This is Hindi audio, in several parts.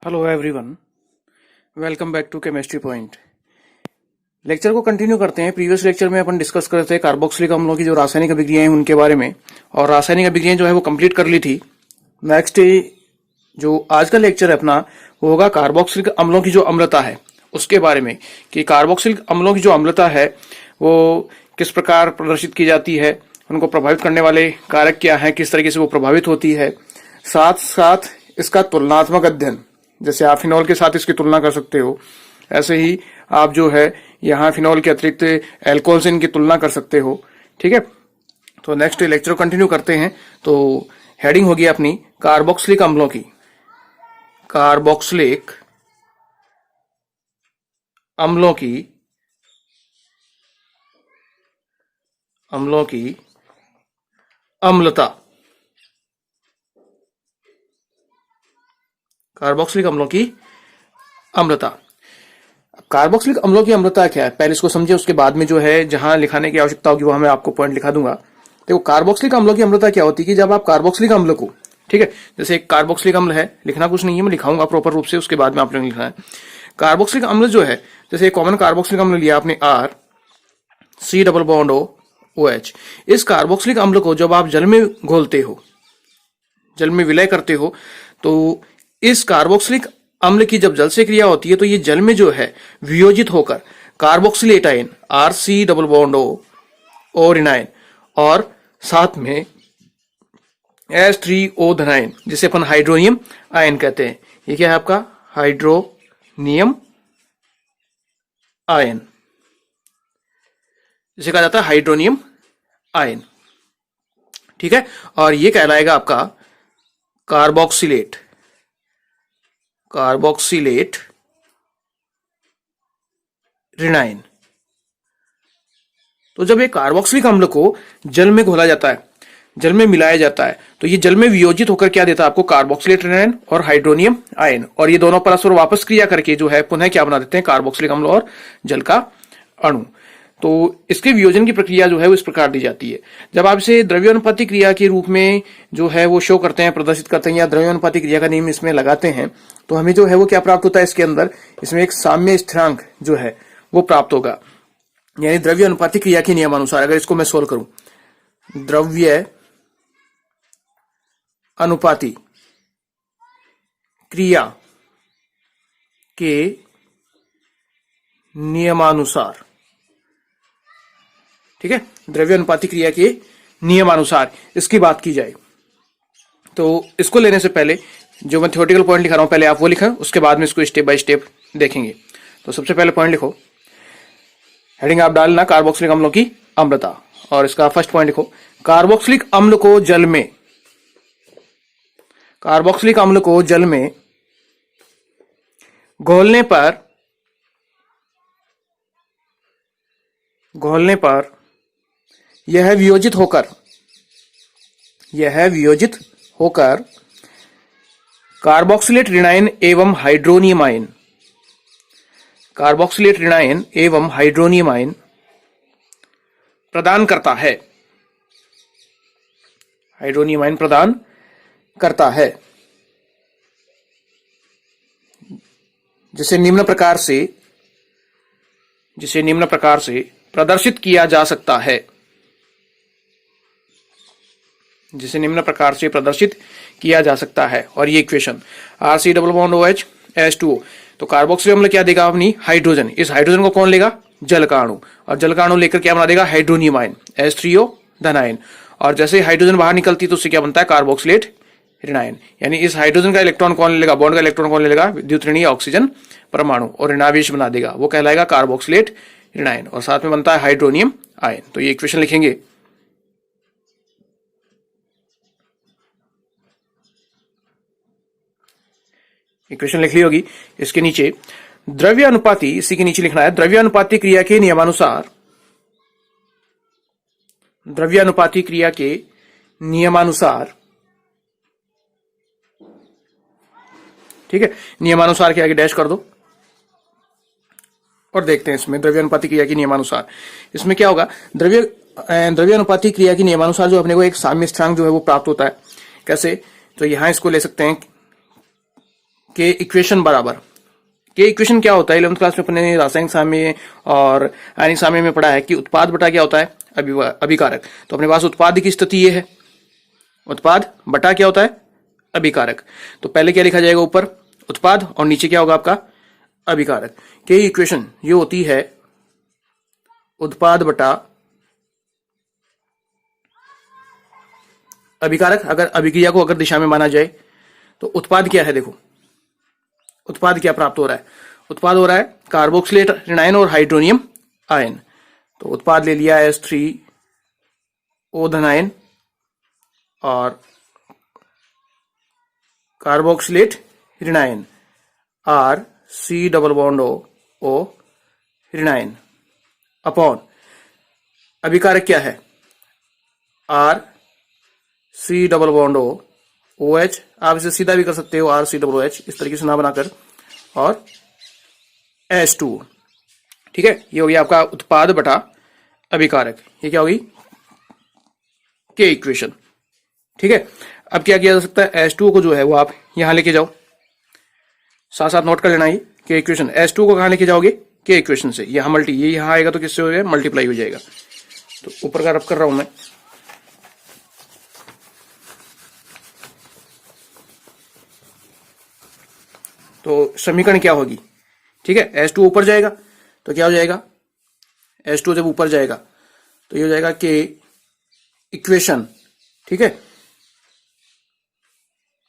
Hello everyone, welcome back to chemistry point. Lecture को कंटिन्यू करते हैं। प्रीवियस लेक्चर में अपन डिस्कस करते हैं कार्बोक्सिलिक अम्लों की जो रासायनिक अभिक्रियाएं हैं उनके बारे में, और रासायनिक अभिक्रियाएं जो है वो कंप्लीट कर ली थी। नेक्स्ट जो आज का लेक्चर है अपना वो होगा कार्बोक्सिलिक अम्लों की जो अम्लता है उसके बारे में, कि कार्बोक्सिलिक अम्लों की जो अम्लता है वो किस प्रकार प्रदर्शित की जाती है, उनको प्रभावित करने वाले कारक क्या है, किस तरीके से वो प्रभावित होती है। साथ साथ इसका तुलनात्मक अध्ययन, जैसे आप फिनॉल के साथ इसकी तुलना कर सकते हो, ऐसे ही आप जो है यहाँ फिनॉल के अतिरिक्त एल्कोहल से इनकी तुलना कर सकते हो। ठीक है, तो नेक्स्ट लेक्चर कंटिन्यू करते हैं। तो हेडिंग होगी अपनी कार्बोक्सिलिक अम्लों की। कार्बोक्सिलिक अम्लों की अम्लता। कार्बोक्सिलिक अम्लों की अम्लता। कार्बोक्सिलिक अम्लों की अम्लता क्या है, पहले इसको समझे, उसके बाद में जो है जहां लिखाने की आवश्यकता होगी वहां मैं आपको पॉइंट लिखा दूंगा। देखो कार्बोक्सिलिक अम्लों की अम्लता क्या होती है कि जब आप कार्बोक्सिलिक अम्ल को, ठीक है, जैसे एक कार्बोक्सिलिक अम्ल है, लिखना कुछ नहीं है, मैं लिखाऊंगा प्रॉपर रूप से, उसके बाद में आपने लिखना है। कार्बोक्सिलिक अम्ल जो है, जैसे एक कॉमन कार्बोक्सिलिक अम्ल लिया आपने R C double bond OH। इस कार्बोक्सिलिक अम्ल को जब आप जल में घोलते हो, जल में विलय करते हो, तो इस कार्बोक्सिलिक अम्ल की जब जल से क्रिया होती है तो ये जल में जो है वियोजित होकर carboxylate ion RC double bond O ऋणायन और साथ में H3O धनायन, जिसे अपन हाइड्रोनियम आयन कहते हैं। ये क्या है आपका हाइड्रोनियम आयन, जिसे कहा जाता है हाइड्रोनियम आयन। ठीक है, और ये कहलाएगा आपका कार्बोक्सिलेट ऋणायन। तो जब एक कार्बोक्सिलिक अम्ल को जल में घोला जाता है, जल में मिलाया जाता है, तो ये जल में वियोजित होकर क्या देता है आपको, कार्बोक्सिलेट ऋणायन और हाइड्रोनियम आयन, और ये दोनों परस्पर वापस क्रिया करके जो है पुनः क्या बना देते हैं, कार्बोक्सिलिक अम्ल और जल का अणु। तो इसके वियोजन की प्रक्रिया जो है वो इस प्रकार दी जाती है। जब आप इसे द्रव्यानुपाती क्रिया के रूप में जो है वो शो करते हैं, प्रदर्शित करते हैं, या द्रव्यानुपाती क्रिया का नियम इसमें लगाते हैं, तो हमें जो है वो क्या प्राप्त होता है, इसके अंदर इसमें एक साम्य स्थिरांक जो है वो प्राप्त होगा। यानी द्रव्य अनुपाती क्रिया के नियमानुसार अगर इसको मैं सोल्व करूं, द्रव्य अनुपाती क्रिया के नियमानुसार, ठीक है, द्रव्य अनुपाती क्रिया के नियमानुसार इसकी बात की जाए, तो इसको लेने से पहले जो मैं थ्योरेटिकल पॉइंट लिखा रहा हूं पहले आप वो लिखें, उसके बाद में इसको स्टेप बाय स्टेप देखेंगे। तो सबसे पहले पॉइंट लिखो, हेडिंग आप डालना कार्बोक्सिलिक अम्लों की अम्लता, और इसका फर्स्ट पॉइंट लिखो, कार्बोक्सिलिक अम्ल को जल में, कार्बोक्सिलिक अम्ल को जल में घोलने पर यह वियोजित होकर कार्बोक्सिलेट ऋणायन एवं हाइड्रोनियम आयन, कार्बोक्सिलेट ऋणायन एवं हाइड्रोनियम आयन प्रदान करता है, हाइड्रोनियम आयन प्रदान करता है, जिसे निम्न प्रकार से प्रदर्शित किया जा सकता है, जिसे निम्न प्रकार से प्रदर्शित किया जा सकता है। और ये equation RC double bond OH H2O, तो कार्बोक्सिलिक अम्ल क्या देगा अपनी, हाइड्रोजन। इस हाइड्रोजन को कौन लेगा, जल का अणु, और जल का अणु लेकर क्या बना देगा, हाइड्रोनियम आयन H3O धनायन, और जैसे हाइड्रोजन बाहर निकलती तो उससे क्या बनता है, कार्बोक्सिलेट ऋणायन। यानी इस हाइड्रोजन का इलेक्ट्रॉन कौन ले लेगा, बॉन्ड का इलेक्ट्रॉन कौन ले लेगा, विद्युत ऋणीय ऑक्सीजन परमाणु, और ऋणावेश बना देगा, वो कहलाएगा कार्बोक्सिलेट ऋणायन, और साथ में बनता है हाइड्रोनियम आयन। तो ये इक्वेशन लिखेंगे, इक्वेशन लिख ली होगी। इसके नीचे द्रव्य अनुपाती, इसी के नीचे लिखना है, द्रव्य अनुपाती क्रिया के नियमानुसार, द्रव्य अनुपाती क्रिया के नियमानुसार, ठीक है, नियमानुसार के आगे डैश कर दो और देखते हैं इसमें द्रव्यानुपाती क्रिया के नियमानुसार इसमें क्या होगा। द्रव्यानुपाती क्रिया के नियमानुसार जो अपने को एक साम्य स्थिरांक जो है वो प्राप्त होता है। कैसे, तो यहां इसको ले सकते हैं के इक्वेशन बराबर, के इक्वेशन क्या होता है 11th क्लास में अपने रासायनिक साम्य और आयनिक साम्य में पढ़ा है कि उत्पाद बटा क्या होता है अभिकारक। तो अपने पास उत्पाद की स्थिति ये है, उत्पाद बटा क्या होता है अभिकारक। तो पहले क्या लिखा जाएगा ऊपर उत्पाद और नीचे क्या होगा आपका अभिकारक। के इक्वेशन ये होती है उत्पाद बटा अभिकारक। अगर अभिक्रिया को अगर दिशा में माना जाए तो उत्पाद क्या है, देखो उत्पाद क्या प्राप्त हो रहा है, उत्पाद हो रहा है कार्बोक्सिलेट ऋणायन और हाइड्रोनियम आयन। तो उत्पाद ले लिया H3O धनायन और कार्बोक्सिलेट ऋणायन RC डबल बॉन्ड O ऋणायन अपॉन अभिकारक क्या है RC डबल बॉन्ड OH। आप इसे सीधा भी कर सकते हो RC डबल OH इस तरीके से ना बनाकर, और H2। ठीक है, ये हो गया आपका उत्पाद बटा अभिकारक। ये क्या होगी के इक्वेशन। ठीक है, अब क्या किया जा सकता है H2O को जो है वो आप यहां लेके जाओ, साथ साथ नोट कर लेना ही के इक्वेशन। H2O को कहां लेके जाओगे के इक्वेशन से, यहां ये यहां आएगा तो किससे हो जाएगा मल्टीप्लाई हो जाएगा। तो ऊपर का रब कर रहा हूं मैं, तो समीकरण क्या होगी, ठीक है H2 ऊपर जाएगा तो क्या हो जाएगा H2 जब ऊपर जाएगा तो ये हो जाएगा के इक्वेशन। ठीक है,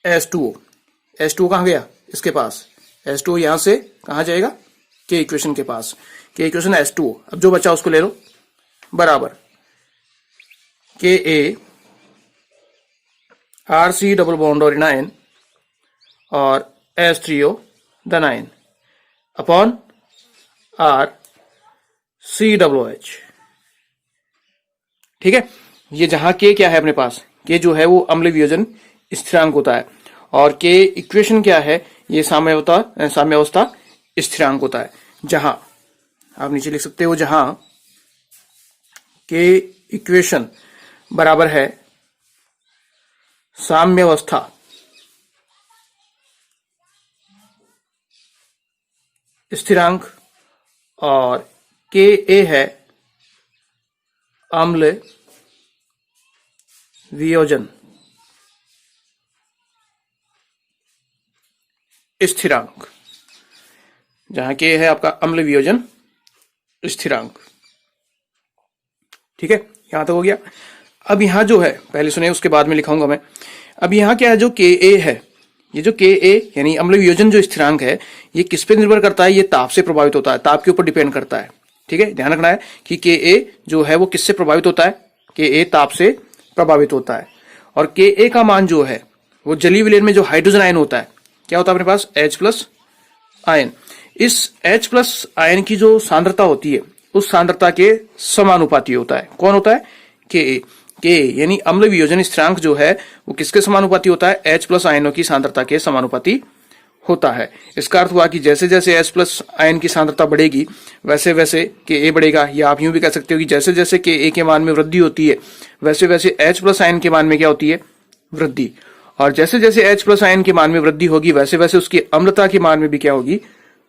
H2O कहां गया इसके पास, H2O यहां से कहां जाएगा के इक्वेशन के पास, के इक्वेशन H2O। अब जो बचा उसको ले लो बराबर के ए RC डबल बॉन्ड और ऋणायन और H3O धनायन अपॉन RC डब्लो H। ठीक है, ये जहां के क्या है अपने पास, के जो है वो अम्ल वियोजन स्थिरांक होता है और के इक्वेशन क्या है ये साम्यावस्था स्थिरांक होता है। जहां आप नीचे लिख सकते हो जहां के इक्वेशन बराबर है साम्यावस्था स्थिरांक और के ए है अम्ल वियोजन स्थिरांक, जहां के है आपका अम्ल वियोजन स्थिरांक। ठीक है, यहां तक हो गया। अब यहां जो है पहले सुने उसके बाद में लिखाऊंगा मैं। अब यहां क्या है जो के ए है, ये जो के ए यानी अम्ल वियोजन जो स्थिरांक है ये किस पे निर्भर करता है, ये ताप से प्रभावित होता है, ताप के ऊपर डिपेंड करता है। ठीक है, ध्यान रखना है कि के ए जो है वो किससे प्रभावित होता है, के ए ताप से प्रभावित होता है। और के ए का मान जो है वो जलीय विलयन में जो हाइड्रोजन आयन होता है क्या होता है अपने पास H+ आयन। इस H+ आयन की जो सांद्रता होती है उस सांद्रता के समानुपाती होता है। कौन होता है के ए। के यानी अम्ल वियोजन स्थिरांक जो है वो किसके समानुपाती होता है H+ आयनों की सांद्रता के समानुपाती होता है। इसका अर्थ हुआ कि जैसे जैसे H+ आयन की सांद्रता बढ़ेगी वैसे वैसे के ए बढ़ेगा, या आप यूं भी कह सकते हो कि जैसे जैसे के ए के मान में वृद्धि होती है वैसे वैसे H+ आयन के मान में क्या होती है वृद्धि, और जैसे जैसे H+ आयन के मान में वृद्धि होगी वैसे वैसे उसकी अम्लता के मान में भी क्या होगी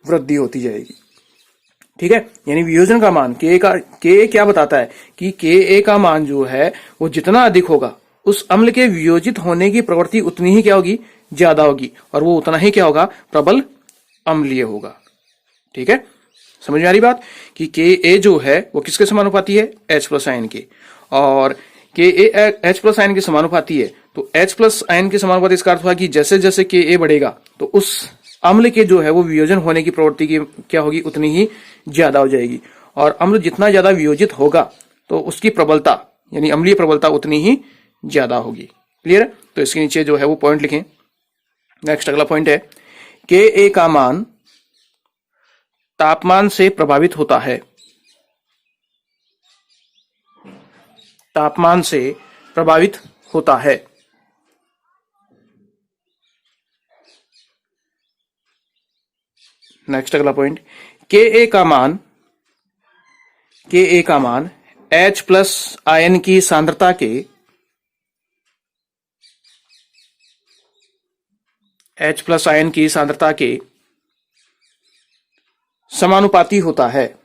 वृद्धि होती जाएगी। ठीक है, यानी वियोजन का मान के ए क्या बताता है कि के ए का मान जो है वो जितना अधिक होगा उस अम्ल के वियोजित होने की प्रवृत्ति उतनी ही क्या होगी ज्यादा होगी, और वो उतना ही क्या होगा प्रबल अम्लीय होगा। ठीक है, समझ में आ रही बात कि के ए जो है वो किसके समानुपाती है H+ आयन के, और के ए H+ आयन के समानुपाती है तो H+ आयन के समानुपाती इसका अर्थ हुआ कि जैसे जैसे के ए बढ़ेगा तो उस अम्ल के जो है वो वियोजन होने की प्रवृत्ति की क्या होगी उतनी ही ज्यादा हो जाएगी, और अम्ल जितना ज्यादा वियोजित होगा तो उसकी प्रबलता यानी अम्लीय प्रबलता उतनी ही ज्यादा होगी। क्लियर है, तो इसके नीचे जो है वो पॉइंट लिखें। नेक्स्ट अगला पॉइंट है के ए का मान तापमान से प्रभावित होता है, तापमान से प्रभावित होता है। नेक्स्ट अगला पॉइंट के ए का मान H+ आयन की सांद्रता के H प्लस आयन की सांद्रता के समानुपाती होता है।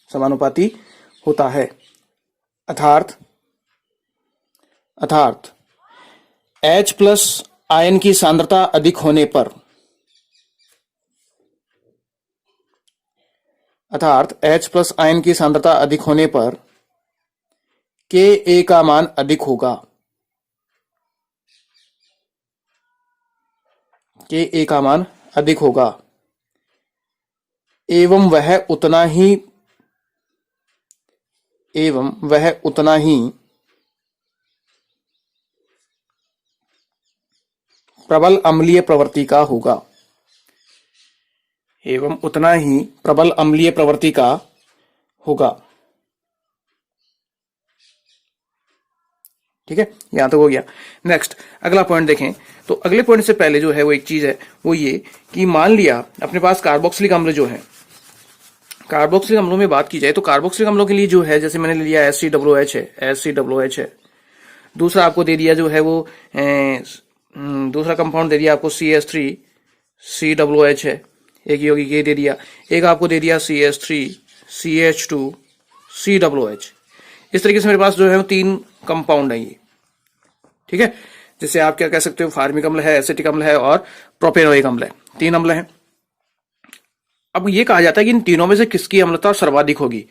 समानुपाती होता है अर्थात H प्लस आयन की सांद्रता अधिक होने पर H प्लस आयन की सांद्रता अधिक होने पर Ka का मान अधिक होगा। Ka का मान अधिक होगा एवं वह उतना ही प्रबल अम्लीय प्रवृत्ति का होगा। एवं उतना ही प्रबल अम्लीय प्रवृत्ति का होगा। ठीक है, यहां तक हो गया। नेक्स्ट अगला पॉइंट देखें तो अगले पॉइंट से पहले जो है वो एक चीज है, वो ये कि मान लिया अपने पास कार्बोक्सिलिक अम्ल जो है, कार्बोक्सिलिक अम्लों में बात की जाए तो कार्बोक्सिलिक अम्लों के लिए जो है, जैसे मैंने ले लिया HCOOH है, HCOOH है। दूसरा आपको दे दिया जो है वो दूसरा कंपाउंड दे दिया आपको CH3COOH है, एक यौगिक ये दे दिया। एक आपको दे दिया CH2CH2COOH। इस तरीके से मेरे पास जो है वो 3 कंपाउंड है ये। ठीक है, जैसे आप क्या कह सकते हो, फार्मिक अम्ल है, एसिटिक अम्ल है और प्रोपेनोइक अम्ल है, 3 अम्ल हैं। अब ये कहा जाता है कि इन तीनों में से किसकी अम्लता सर्वाधिक होगी,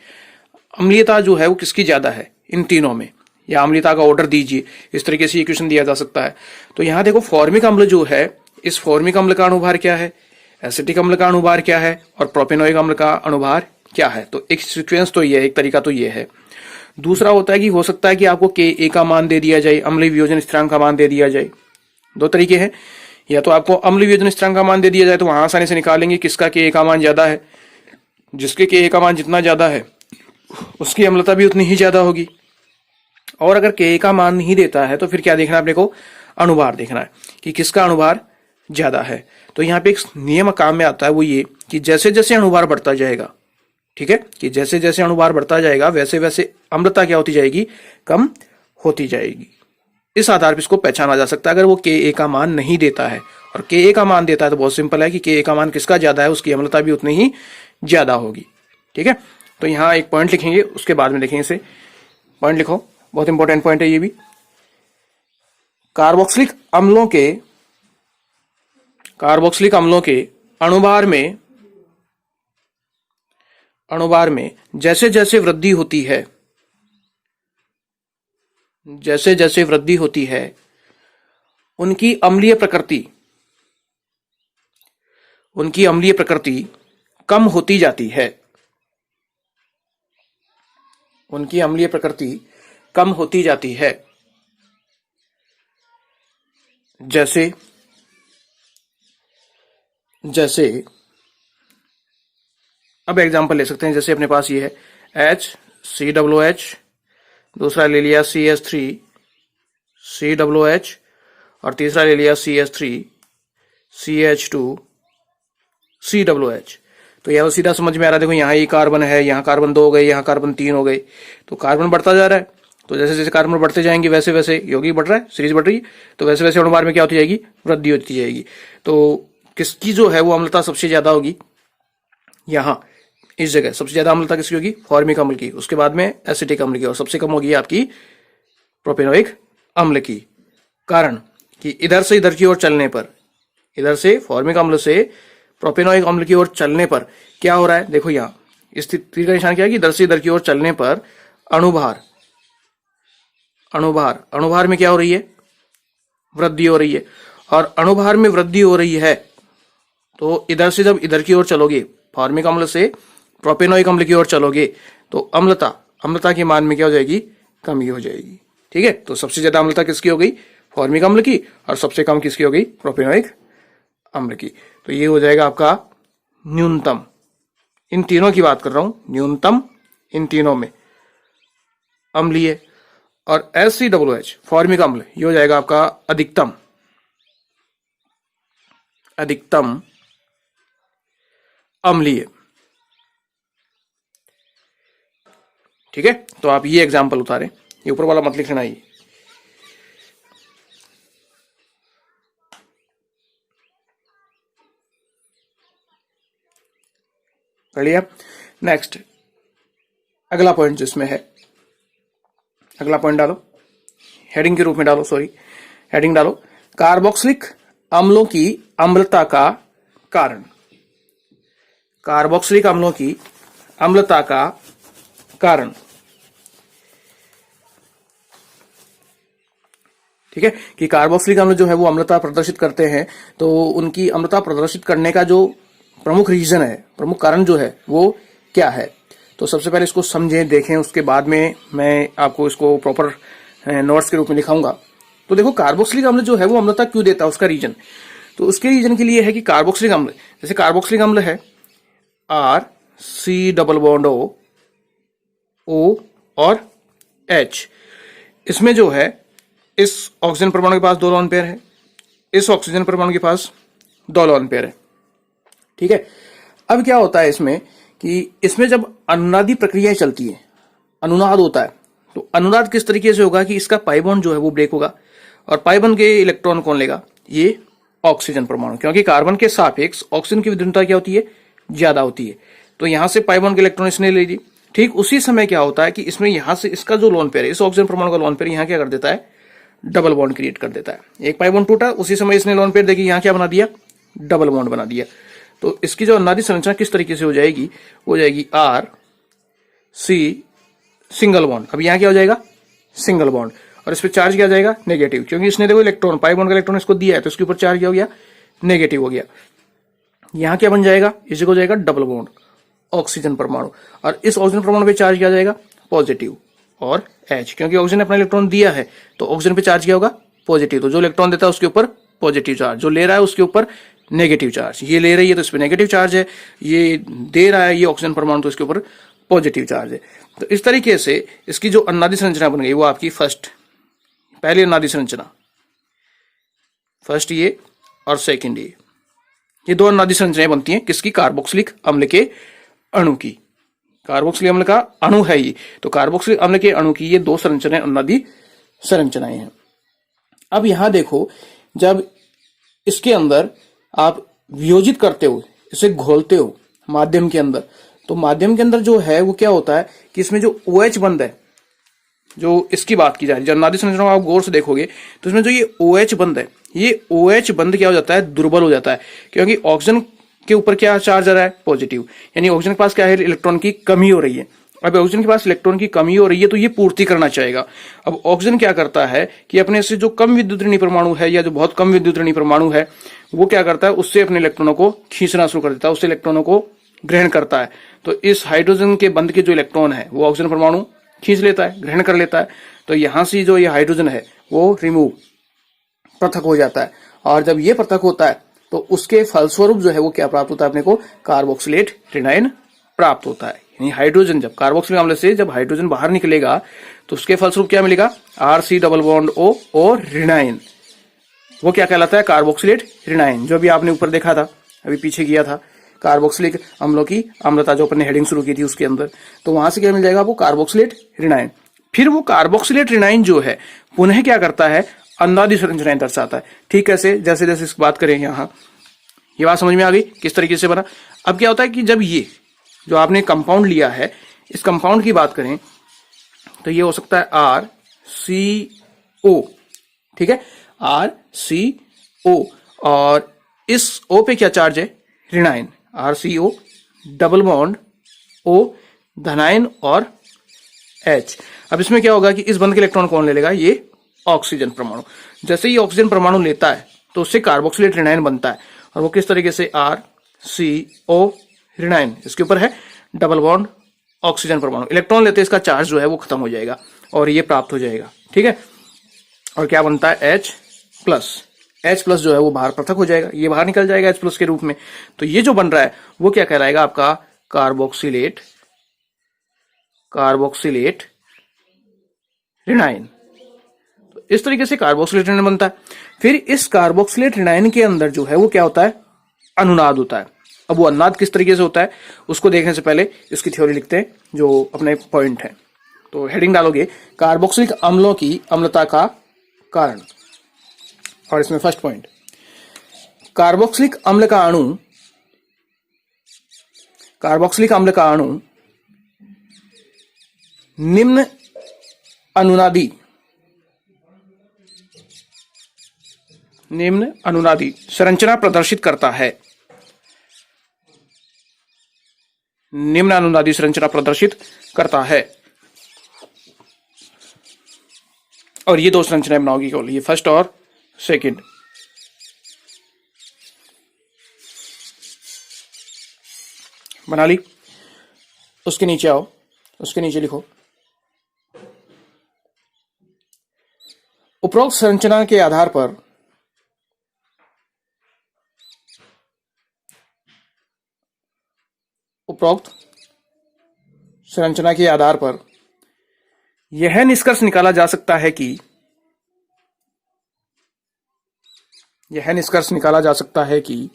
अम्लीयता जो है वो किसकी ज्यादा है इन तीनों में, या अम्लीयता का ऑर्डर दीजिए, इस तरीके से ये क्वेश्चन दिया जा सकता है। तो यहां देखो फॉर्मिक अम्ल जो है, इस फॉर्मिक अम्ल का अणुभार क्या है, एसिटिक अम्ल का अणुभार क्या है और प्रोपेनोइक अम्ल का अणुभार क्या है। तो एक सीक्वेंस तो ये है, एक तरीका तो ये है। दूसरा होता है कि हो सकता है कि आपको Ka का मान दे दिया जाए, अम्लीय वियोजन स्थिरांक का मान दे दिया जाए। 2 तरीके हैं, या तो आपको अम्लीय वियोजन स्थिरांक का मान दे दिया जाए तो वहां आसानी से निकालेंगे किसका Ka का मान ज्यादा है, जिसके Ka का मान जितना ज्यादा है उसकी अम्लता भी उतनी ही ज्यादा होगी। और अगर Ka का मान नहीं देता है तो फिर क्या देखना है अपने को, अणुभार देखना है कि किसका अणुभार ज्यादा है। तो यहाँ पे एक नियम काम में आता है, वो ये कि जैसे जैसे अणुभार बढ़ता जाएगा, ठीक है, कि जैसे जैसे अणुभार बढ़ता जाएगा वैसे वैसे अम्लता क्या होती जाएगी, कम होती जाएगी। इस आधार पर इसको पहचाना जा सकता है अगर वो Ka का मान नहीं देता है। और Ka का मान देता है तो बहुत सिंपल है कि Ka का मान किसका ज्यादा है, उसकी अम्लता भी उतनी ही ज्यादा होगी। ठीक है, तो यहाँ एक पॉइंट लिखेंगे, उसके बाद में देखेंगे इसे। पॉइंट लिखो, बहुत इंपॉर्टेंट पॉइंट है ये भी। कार्बोक्सिलिक अम्लों के अणुभार में जैसे जैसे वृद्धि होती है उनकी अम्लीय प्रकृति कम होती जाती है। उनकी अम्लीय प्रकृति कम होती जाती है। जैसे अब एग्जांपल ले सकते हैं, जैसे अपने पास ये है HCOOH, दूसरा ले लिया CH3COOH और तीसरा ले लिया CH2CH2COOH। तो यह सीधा समझ में आ रहा है, देखो यहाँ ये कार्बन है, यहाँ कार्बन 2 हो गए, यहाँ कार्बन 3 हो गए, तो कार्बन बढ़ता जा रहा है। तो जैसे जैसे कार्बन बढ़ते जाएंगे वैसे वैसे यौगिक बढ़ रहा है, सीरीज बढ़ रही है, तो वैसे वैसे अणुभार में क्या होती जाएगी, वृद्धि होती जाएगी। तो किसकी जो है वो अम्लता सबसे ज्यादा होगी, यहाँ इस जगह सबसे ज्यादा अम्लता किसकी होगी, फॉर्मिक अम्ल की, उसके बाद में एसिटिक अम्ल की, और सबसे कम होगी आपकी प्रोपेनोइक अम्ल की। कारण कि इधर से इधर की ओर चलने पर, इधर से फॉर्मिक अम्ल से प्रोपेनोइक अम्ल की ओर चलने पर क्या हो रहा है, देखो यहाँ इस तीर का निशान क्या है कि इधर से इधर की ओर चलने पर अणुभार में क्या हो रही है, वृद्धि हो रही है। और अणुभार में वृद्धि हो रही है तो इधर से जब इधर की ओर चलोगे, फॉर्मिक अम्ल से प्रोपेनोइक अम्ल की ओर चलोगे, तो अम्लता के मान में क्या हो जाएगी, कमी हो जाएगी। ठीक है, तो सबसे ज्यादा अम्लता किसकी हो गई, फॉर्मिक अम्ल की, और सबसे कम किसकी हो गई, प्रोपेनोइक अम्ल की। तो ये हो जाएगा आपका न्यूनतम, इन तीनों की बात कर रहा हूं, न्यूनतम इन तीनों में अम्लीय। और HCOOH फॉर्मिक अम्ल, ये हो जाएगा आपका अधिकतम अम्लीय। ठीक है, तो आप ये एग्जांपल उतारें, ये ऊपर वाला मत लिख लेना। ये कर लिया। नेक्स्ट अगला पॉइंट जिसमें है, अगला पॉइंट डालो, हेडिंग के रूप में डालो, सॉरी हेडिंग डालो, कार्बोक्सिलिक अम्लों की अम्लता का कारण। कार्बोक्सिलिक अम्लों की अम्लता का कारण। ठीक है, कि कार्बोक्सिलिक अम्ल जो है वो अम्लता प्रदर्शित करते हैं, तो उनकी अम्लता प्रदर्शित करने का जो प्रमुख रीजन है, प्रमुख कारण जो है वो क्या है। तो सबसे पहले इसको समझें, देखें, उसके बाद में मैं आपको इसको प्रॉपर नोट्स के रूप में लिखाऊंगा। तो देखो कार्बोक्सिलिक अम्ल जो है वो अम्लता क्यों देता है, उसका रीजन। तो उसके रीजन के लिए है कि कार्बोक्सिलिक अम्ल, जैसे कार्बोक्सिलिक अम्ल है RC डबल बॉन्ड O और H, इसमें जो है इस ऑक्सीजन परमाणु के पास 2 लोन पेयर है, इस ऑक्सीजन परमाणु के पास 2 लोन पेयर है। ठीक है, अब क्या होता है इसमें कि इसमें जब अनुनादी प्रक्रियाएं चलती है, अनुनाद होता है, तो अनुनाद किस तरीके से होगा कि इसका पाई बॉन्ड जो है वो ब्रेक होगा, और पाई बॉन्ड के इलेक्ट्रॉन कौन लेगा, ये ऑक्सीजन परमाणु, क्योंकि कार्बन के सापेक्ष ऑक्सीजन की विद्युतता क्या होती है, ज्यादा होती है। तो यहां से पाई बॉन्ड के इलेक्ट्रॉन इसने ले ली। ठीक उसी समय क्या होता है कि इसमें यहां से इसका जो लोन पेयर है, इस ऑक्सीजन परमाणु का लोन पेयर यहां क्या कर देता है, डबल बॉन्ड क्रिएट कर देता है। एक पाई बॉन्ड टूटा, उसी समय इसने लोन पेयर देखी, यहां क्या बना दिया, डबल बॉन्ड बना दिया। तो इसकी जो अनुनादी संरचना किस तरीके से हो जाएगी, हो जाएगी RC सिंगल बॉन्ड। अब यहां क्या हो जाएगा, सिंगल बॉन्ड, और इस पर चार्ज क्या आ जाएगा, नेगेटिव, क्योंकि इसने देखो इलेक्ट्रॉन, पाई बॉन्ड का इलेक्ट्रॉन इसको दिया है, तो इसके ऊपर चार्ज क्या हो गया, नेगेटिव हो गया। यहां क्या बन जाएगा, इसी को हो जाएगा डबल बॉन्ड, ऑक्सीजन परमाणु, और इस ऑक्सीजन परमाणु पे चार्ज क्या आ जाएगा, पॉजिटिव और H, क्योंकि ऑक्सीजन ने अपना इलेक्ट्रॉन दिया है, तो ऑक्सीजन पे चार्ज क्या होगा, पॉजिटिव। तो जो इलेक्ट्रॉन देता है उसके ऊपर पॉजिटिव चार्ज, जो ले रहा है उसके ऊपर नेगेटिव चार्ज। ये ले रही है तो इस पर नेगेटिव चार्ज है, ये दे रहा है ये ऑक्सीजन परमाणु, तो इसके ऊपर पॉजिटिव चार्ज है। तो इस तरीके से इसकी जो अनुनादी संरचना बन गई वो आपकी पहली अनुनादी संरचना, फर्स्ट ये और सेकंड ये 2 अनुनादी संरचनाएं बनती हैं किसकी, कार्बोक्सिलिक अम्ल के अणु की। कार्बोक्सिलिक अम्ल का अणु है ये, तो कार्बोक्सिलिक अम्ल के अणु की ये 2 संरचनाएं अनुनादी संरचनाएं हैं। अब यहां देखो, जब इसके अंदर आप वियोजित करते हो, इसे घोलते हो माध्यम के अंदर, तो माध्यम के अंदर जो है वो क्या होता है कि इसमें जो OH बंध है, जो इसकी बात की जा रही है, जब अनुनादी संरचना आप गौर से देखोगे तो इसमें जो ये OH बंध है, ये OH बंध क्या हो जाता है, दुर्बल हो जाता है, क्योंकि ऑक्सीजन के ऊपर क्या चार्ज आ रहा है, पॉजिटिव, यानी ऑक्सीजन के पास क्या है, इलेक्ट्रॉन की कमी हो रही है। अब ऑक्सीजन के पास इलेक्ट्रॉन की कमी हो रही है तो ये पूर्ति करना चाहेगा। अब ऑक्सीजन क्या करता है कि अपने से जो कम विद्युत ऋणी परमाणु है या जो बहुत कम विद्युत ऋणी परमाणु है, वो क्या करता है, उससे अपने इलेक्ट्रॉनों को खींचना शुरू कर देता है, उससे इलेक्ट्रॉनों को ग्रहण करता है। तो इस हाइड्रोजन के बंध के जो इलेक्ट्रॉन है वो ऑक्सीजन परमाणु खींच लेता है, ग्रहण कर लेता है। तो यहां से जो ये हाइड्रोजन है वो रिमूव, पृथक हो जाता है, और जब ये पृथक होता है तो उसके फलस्वरूप जो है वो क्या प्राप्त होता है, अपने को कार्बोक्सिलेट ऋणायन प्राप्त होता है। यानी हाइड्रोजन, जब कार्बोक्सिलिक अम्ल से जब हाइड्रोजन बाहर निकलेगा तो उसके फलस्वरूप क्या मिलेगा, RC डबल बॉन्ड O और ऋणायन, वो क्या कहलाता है, कार्बोक्सिलेट ऋणायन। जो भी आपने ऊपर देखा था, अभी पीछे किया था, कार्बोक्सिलिक अम्लों की अम्लता, जो अपन ने हेडिंग शुरू की थी उसके अंदर, तो वहां से क्या मिल जाएगा आपको, कार्बोक्सिलेट ऋणायन। फिर वो कार्बोक्सिलेट ऋणायन जो है पुनः क्या करता है, अनुनादी संरचनाएं दर्शाता है। ठीक कैसे, जैसे जैसे इस बात करें यहाँ, ये बात समझ में आ गई किस तरीके से बना। अब क्या होता है कि जब ये जो आपने कंपाउंड लिया है, इस कंपाउंड की बात करें तो ये हो सकता है RCO, ठीक है, RCO, और इस O पे क्या चार्ज है, ऋणायन, RCO डबल बॉन्ड O धनायन और H। अब इसमें क्या होगा कि इस बंध के इलेक्ट्रॉन कौन ले लेगा, ये ऑक्सीजन परमाणु। जैसे ही ऑक्सीजन परमाणु लेता है तो उससे कार्बोक्सिलेट ऋणायन बनता है, और वो किस तरीके से, RCO ऋणायन, इसके ऊपर है डबल बॉन्ड ऑक्सीजन परमाणु, इलेक्ट्रॉन लेते इसका चार्ज जो है वो खत्म हो जाएगा और ये प्राप्त हो जाएगा। ठीक है, और क्या बनता है, H+ जो है वो बाहर पृथक हो जाएगा, ये बाहर निकल जाएगा H+ के रूप में। तो ये जो बन रहा है वो क्या कहलाएगा, आपका कार्बोक्सिलेट ऋणायन। तो इस तरीके से कार्बोक्सिलेट ऋणायन बनता है। फिर इस कार्बोक्सिलेट ऋणायन के अंदर जो है वो क्या होता है, अनुनाद होता है। अब वो अनुनाद किस तरीके से होता है उसको देखने से पहले इसकी थ्योरी लिखते हैं, जो अपने पॉइंट है। तो हेडिंग डालोगे, कार्बोक्सिलिक अम्लों की अम्लता का कारण, और इसमें फर्स्ट पॉइंट, कार्बोक्सिलिक अम्ल का अणु कार्बोक्सिलिक अम्ल का अणु निम्न अनुनादी संरचना प्रदर्शित करता है। निम्न अनुनादी संरचना प्रदर्शित करता है। और ये दो संरचनाएं बनाओगी केवल, ये फर्स्ट और सेकंड। बना ली। उसके नीचे आओ, उसके नीचे लिखो उपरोक्त संरचना के आधार पर यह निष्कर्ष निकाला जा सकता है कि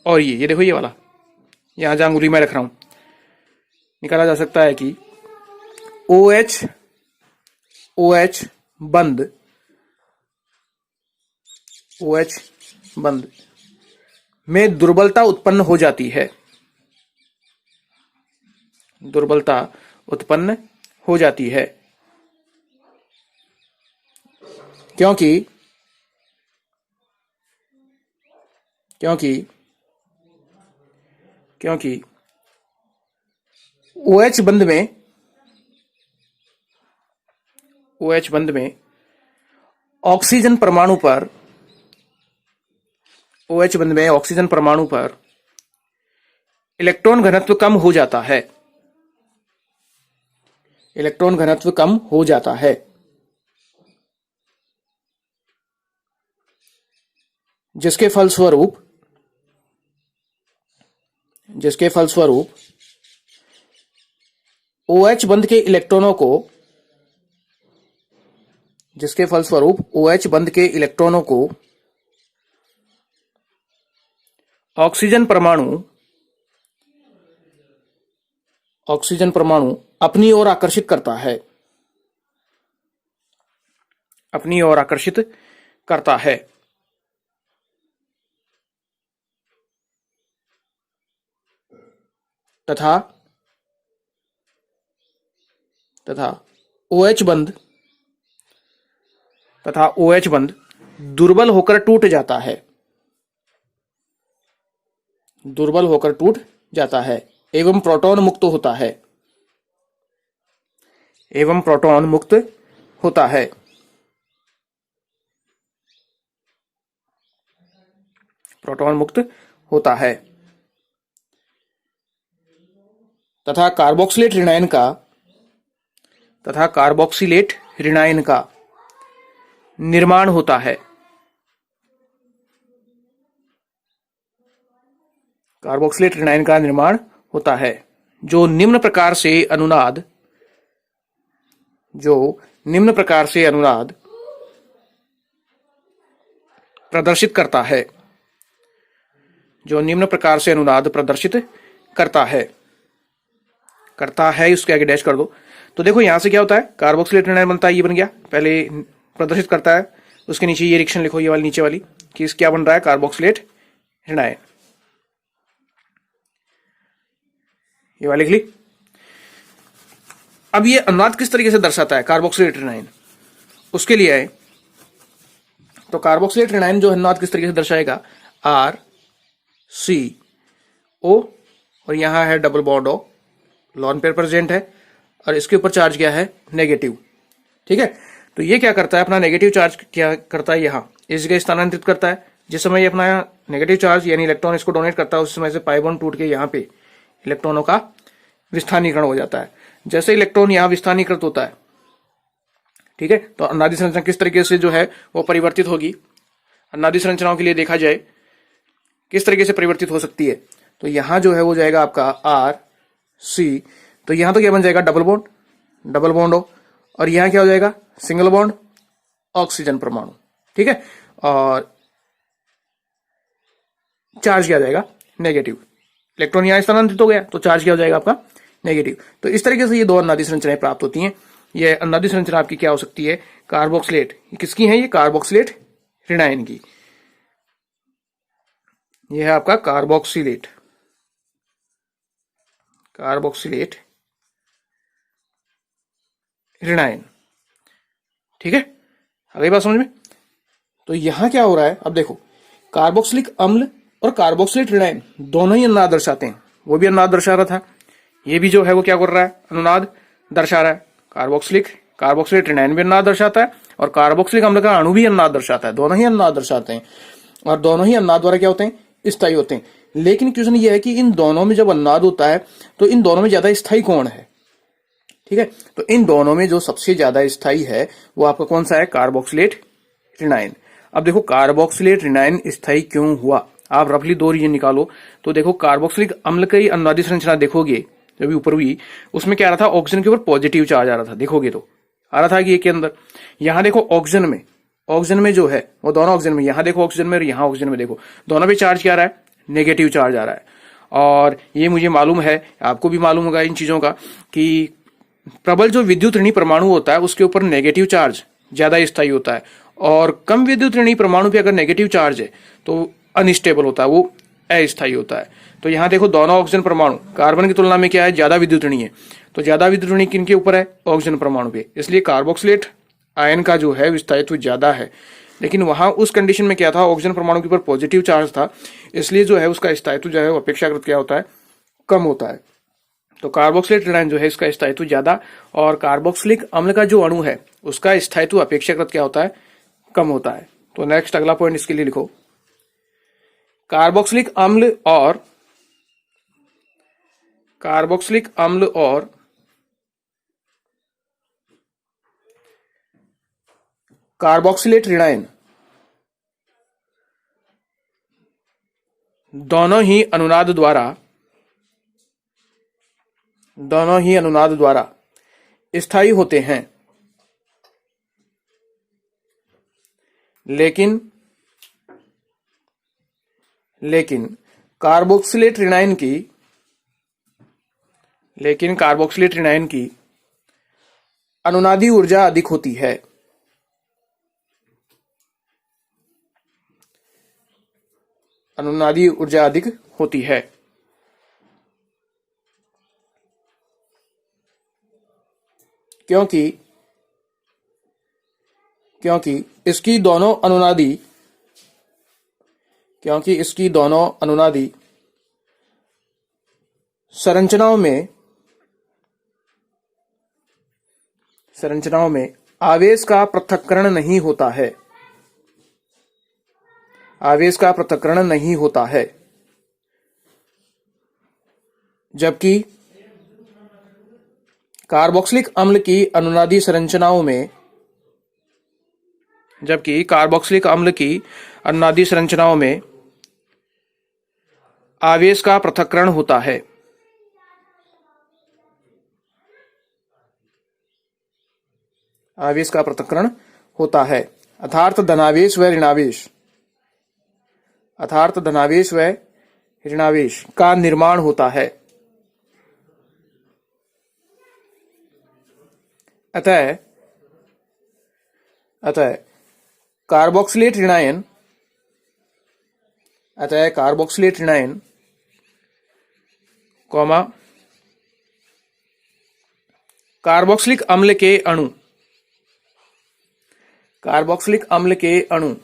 और ये देखो, ये वाला यहां जहां अंगुली मैं रख रहा हूं, निकाला जा सकता है कि OH बंध में दुर्बलता उत्पन्न हो जाती है। क्योंकि OH बंध में ऑक्सीजन परमाणु पर इलेक्ट्रॉन घनत्व कम हो जाता है। जिसके फलस्वरूप OH बंध के इलेक्ट्रॉनों को ऑक्सीजन परमाणु अपनी ओर आकर्षित करता है। तथा OH बंध दुर्बल होकर टूट जाता है एवं प्रोटॉन मुक्त होता है। तथा कार्बोक्सिलेट ऋणायन का निर्माण होता है। जो निम्न प्रकार से अनुनाद प्रदर्शित करता है। उसके आगे डैश कर दो। तो देखो यहां से क्या होता है, कार्बोक्सिलेट ऋणायन बनता है, ये बन गया, पहले प्रदर्शित करता है। उसके नीचे ये रिएक्शन लिखो, ये वाली नीचे वाली, कि क्या बन रहा है, कार्बोक्सिलेट ऋणायन। ये वाली लिख ली। अब ये अनुनाद किस तरीके से दर्शाता है कार्बोक्सिलेट ऋणायन, उसके लिए आए तो कार्बोक्सिलेट ऋणायन जो अनुनाद किस तरीके से दर्शाएगा, RCO और यहां है double bond O, lone pair present है और इसके ऊपर चार्ज क्या है, नेगेटिव। ठीक है, तो ये क्या करता है, अपना नेगेटिव चार्ज क्या करता है, यहां इस जगह स्थानांतरित करता है। जिस समय ये अपना नेगेटिव चार्ज यानी इलेक्ट्रॉन इसको डोनेट करता है, उस समय से पाई बॉन्ड टूट के यहाँ पे इलेक्ट्रॉनों का विस्थानीकरण हो जाता है। जैसे इलेक्ट्रॉन यहां विस्थानीकृत होता है, ठीक है, तो अनुनादी संरचना किस तरीके से जो है वो परिवर्तित होगी। अनुनादी संरचनाओं के लिए देखा जाए किस तरीके से परिवर्तित हो सकती है, तो यहां जो है वो जाएगा आपका RC, तो यहां तो क्या बन जाएगा, डबल बॉन्ड O, और यहां क्या हो जाएगा, सिंगल बॉन्ड ऑक्सीजन परमाणु। ठीक है, और चार्ज क्या जाएगा, नेगेटिव। इलेक्ट्रॉन यहां स्थानांतरित हो गया तो चार्ज क्या हो जाएगा आपका, नेगेटिव। तो इस तरीके से ये दो अनुनादी संरचनाएं प्राप्त होती हैं। ये अनुनादी संरचना आपकी क्या हो सकती है, कार्बोक्सिलेट, किसकी है ये, कार्बोक्सिलेट ऋणायन की। यह है आपका कार्बोक्सिलेट कार्बोक्सिलेट ऋणायन। ठीक है, आ गई बात समझ में। तो यहां क्या हो रहा है, अब देखो, कार्बोक्सिलिक अम्ल और कार्बोक्सिलेट ऋणायन दोनों ही अनुनाद दर्शाते हैं। वो भी अनुनाद दर्शा रहा था, ये भी जो है वो क्या कर रहा है, अनुनाद दर्शा रहा है। कार्बोक्सिलेट ऋणायन भी अनुनाद दर्शाता है और कार्बोक्सिलिक अम्ल का अणु भी अनुनाद दर्शाता है। दोनों ही अनुनाद दर्शाते हैं और दोनों ही अनुनाद द्वारा क्या होते हैं, स्थायी होते हैं। लेकिन क्वेश्चन ये है कि इन दोनों में जब अनुनाद होता है तो इन दोनों में ज्यादा स्थायी कौन है। ठीक है, तो इन दोनों में जो सबसे ज्यादा स्थायी है वो आपका कौन सा है, कार्बोक्सिलेट ऋणायन। अब देखो कार्बोक्सिलेट ऋणायन स्थायी क्यों हुआ, आप रफली दो रीजन निकालो। तो देखो कार्बोक्सिलिक अम्ल की अनुनादी संरचना देखोगे, जब ऊपर हुई उसमें क्या आ रहा था, ऑक्सीजन के ऊपर पॉजिटिव चार्ज आ रहा था। देखोगे तो आ रहा था कि ये के अंदर, यहां देखो ऑक्सीजन में जो है वो दोनों ऑक्सीजन में, यहां देखो ऑक्सीजन में और यहां ऑक्सीजन में देखो, दोनों पे चार्ज क्या आ रहा है, नेगेटिव चार्ज आ रहा है। और ये मुझे मालूम है, आपको भी मालूम होगा इन चीजों का, कि प्रबल जो विद्युत ऋणी परमाणु होता है उसके ऊपर नेगेटिव चार्ज ज्यादा स्थायी होता है और कम विद्युत ऋणी परमाणु पे अगर नेगेटिव चार्ज है तो अनस्टेबल होता है, वो अस्थायी होता है। तो यहां देखो दोनों ऑक्सीजन परमाणु कार्बन की तुलना में क्या है, ज्यादा विद्युत ऋणी है। तो ज्यादा विद्युत ऋणी किनके ऊपर है, ऑक्सीजन परमाणु पे, इसलिए कार्बोक्सिलेट आयन का जो है स्थायित्व ज्यादा है। लेकिन वहां उस कंडीशन में क्या था, ऑक्सीजन परमाणु के ऊपर पॉजिटिव चार्ज था, इसलिए जो है उसका स्थायित्व जो है वो अपेक्षाकृत क्या होता है, कम होता है। तो कार्बोक्सिलेट ऋणायन जो है इसका स्थायित्व ज्यादा और कार्बोक्सिलिक अम्ल का जो अणु है उसका स्थायित्व अपेक्षाकृत क्या होता है, कम होता है। तो नेक्स्ट अगला पॉइंट इसके लिए लिखो, कार्बोक्सिलिक अम्ल और कार्बोक्सिलेट ऋणायन दोनों ही अनुनाद द्वारा स्थायी होते हैं। लेकिन कार्बोक्सिलेट ऋणायन की अनुनादी ऊर्जा अधिक होती है। अनुनादी ऊर्जा अधिक होती है क्योंकि इसकी दोनों अनुनादी संरचनाओं में आवेश का पृथक्करण नहीं होता है। जबकि कार्बोक्सिलिक अम्ल की अनुनादी संरचनाओं में आवेश का पृथक्करण होता है। अर्थात धनावेश व ऋणावेश का निर्माण होता है। अतः कार्बोक्सिलेट ऋणायन कार्बोक्सिलिक अम्ल के अणु